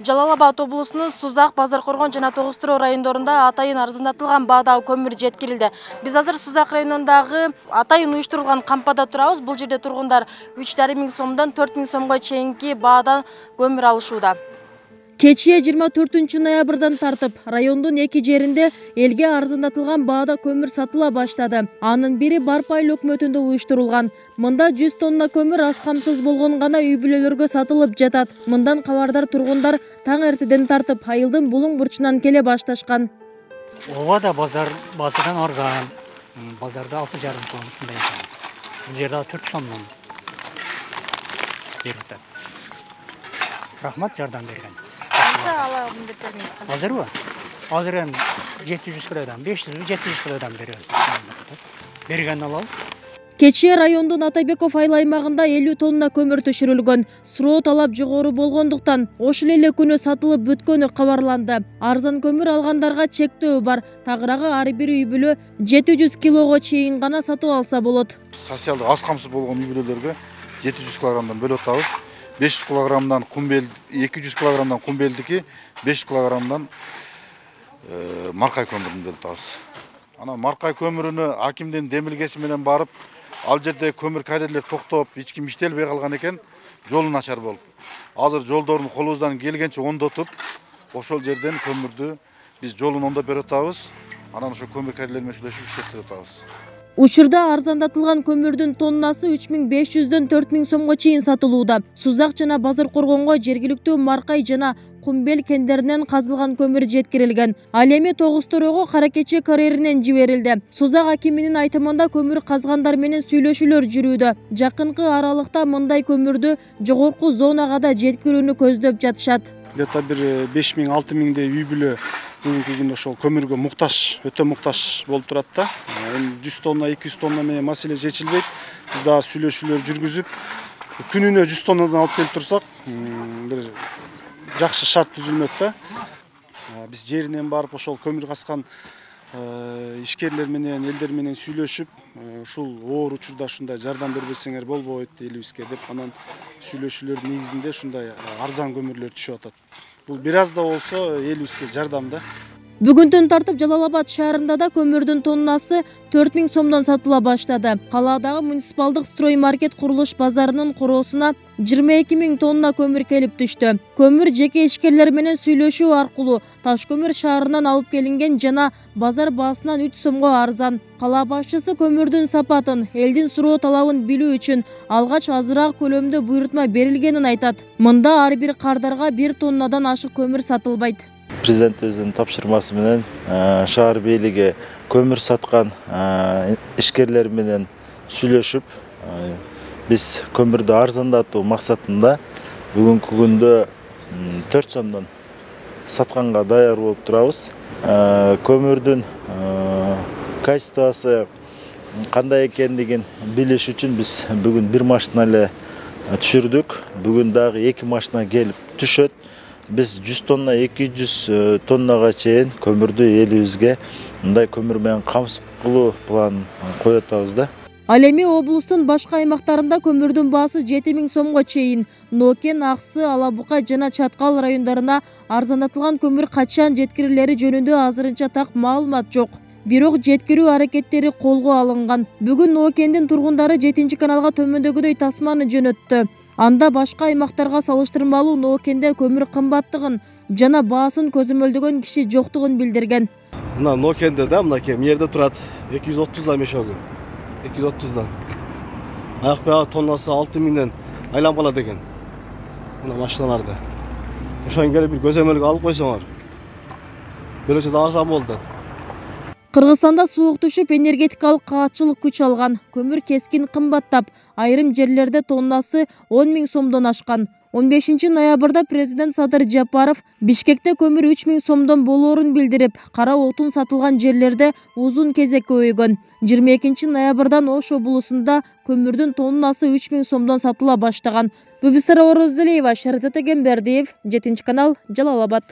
Жалал Абад облусунун Сузак, Базаркоргон жана Тогуз-Туроо райондорунда атайын арзандатылган баадагы көмүр жеткирилди. Биз азыр Сузак районундагы атайын уюштурулган кампада турабыз. Бул жерде тургундар 3,5 миң сомдон 4 миң сомго чейинки баадан көмүр алышууда. Кечээ 24 ноябрдан тартып, райондун эки жеринде элге арзандатылган баада көмүр сатыла баштады. Анын бири Барп айыл өкмөтүндө уюштурулган. Мында 100 тонна көмүр аз камсыз болгон гана үй бүлөлөргө сатылып жатат. Мындан кабардар тургундар таң эртеден тартып айылдын булуң бурчунан келе башташкан. Ооба да базардан арзан. Базарда 6,5 сом ушундай экен. Бул жерде 4 сомдон берилет. Рахмат жардам берген. Hazır mı? Hazır hem 700 kilodan, 500-700 kilodan veriyoruz. Bergen alalım. Кечээ райондун Атайбеков айыл аймагында 50 тонна көмүр түшүрүлгөн. Суроо талап жогору болгондуктан ошол эле күнү сатылып бүткөнү кабарланды. Арзан көмүр алгандарга чектөө бар. Тагыраагы ар бир үй бүлө 700 килого чейин гана сатып алса болот. Социалдык аз камсыз болгон үй бүлөлөргө 700 килограммдан бөлүп атабыз. 500 kilogramdan kumbel, 200 kilogramdan kumbeldiki 500 kilogramdan markay kömürünü bölütабыз. Ana markay kömürünü hakimden demilgesi менен барып, ал жерде көмүр карьерлер токтоп, эч ким иштелбей калган экен, жолу начар болуп. Азыр жолдорун колубуздан келгенче ондотуп, ошол жерден көмүрдү биз жолун ондоп берип атабыз. Анан ошо көмүр карьерлер менен сүйлөшүп иштетип атабыз. Учурда арзандатылган көмүрдүн тоннасы 3500-дөн 4000 сомго чейин сатылууда. Сузак жана Базаркоргонго жергиликтүү Маркай жана Кумбел кендеринен казылган көмүр жеткирилген. Ал эми Тогуз-Туроого Каракечи карьеринен жиберилди. Сузак акиминин айтымында көмүр казгандар менен сүйлөшүүлөр жүрүүдө. Жакынкы аралыкта мындай көмүрдү жогорку зонага да жеткирүүнү көздөп жатышат. Где-то бир 5000-6000 миңдей үй бүлө бүгүнкү күндө ошол көмүргө муктаж, өтө муктаж болуп турат да. 100 тонна, 200 тонна менен маселе чечилбейт. Биз дагы сүйлөшүүлөр жүргүзүп, күнүнө 100 тоннадан алып келип турсак, бир жакшы шарт түзүлмөк да. Биз жеринен барып ошол көмүр каскан ишкерлер менен, элдер менен сүйлөшүп, ушул оор учурда ушундай жардам бербесеңер болбойт элибизге деп, анан сүйлөшүүлөр негизинде ушундай арзан көмүрлөр түшүп атат. Бул бир аз да болсо элибизге жардам да. Бүгүндөн тартып Жалал Абад шаарында да көмүрдүн тоннасы 4000 сомдон сатыла баштады. Калаадагы муниципалдык строймаркет курулуш базарынын короосуна 22 000 тонна көмүр келип түштү. Көмүр жеке ишкерлер менен сүйлөшүү аркылуу Таш көмүр шаарынан алып келинген жана базар баасынан 3 сомго арзан. Кала башчысы көмүрдүн сапатын, элдин суроо талабын билүү үчүн алгач азыраак көлөмдө буйрутма берилгенин айтат. Мында ар бир кардарга 1 тоннадан ашык көмүр сатылбайт. Президент өзүнүн тапшырмасы менен шаар бийлиги көмүр саткан ишкерлер менен сүйлөшүп, биз көмүрдү арзандатуу максатында бүгүнкү күндө 4 сомдон сатканга даяр болуп турабыз. Көмүрдүн качествосы кандай экендигин билиш үчүн биз бүгүн 1 машина эле түшүрдүк. Бүгүн дагы 2 машина келип түшөт. Biz 100 tonna, 200 tonnага чейин көмүрдү элибизге мындай көмүр менен камсыз кылуу план коюп атабыз да. Ал эми облустун башка аймактарында көмүрдүн баасы 7000 сомго чейин. Нокен, Аксы, Алабука жана Чаткал райондарына арзандатылган көмүр качан жеткирилери жөнүндө азырынча так маалымат жок. Бирок жеткирүү аракеттери колго алынган. Бүгүн Нокендин тургундары 7-каналга төмөндөгүдөй тасманы жөнөттү. Анда башка аймактарга салыштырмалуу Нокенде көмүр кымбаттыгын жана баасын көзөмөлдөгөн киши жоктугун билдирген. Мына Нокенде да, мынакей жерде турат 230 мешогу. 230дан. Аяк тоннасы 6000ден айланып калат экен. Мына машиналарда. Ошон келип бир көзөмөлгө алып койсоңор. Бөлөчө да арзан болду. Кыргызстанда суук түшүп, энергетикалык каатчылык күч алган. Көмүр кескин кымбаттап, айрым жерлерде тоннасы 10 000 сомдон ашкан. 15 ноябрда президент Садыр Жапаров Бишкекте көмүр 3000 сомдон болоорун билдирип, кара отун сатылган жерлерде узун кезек көбөйгөн. 22 ноябрдан Ош облусунда көмүрдүн тоннасы 3000 сомдон сатыла баштаган. Бүбүсара Орозалиева, Шарзат Эгембердиев, 7 канал, Жалал Абад.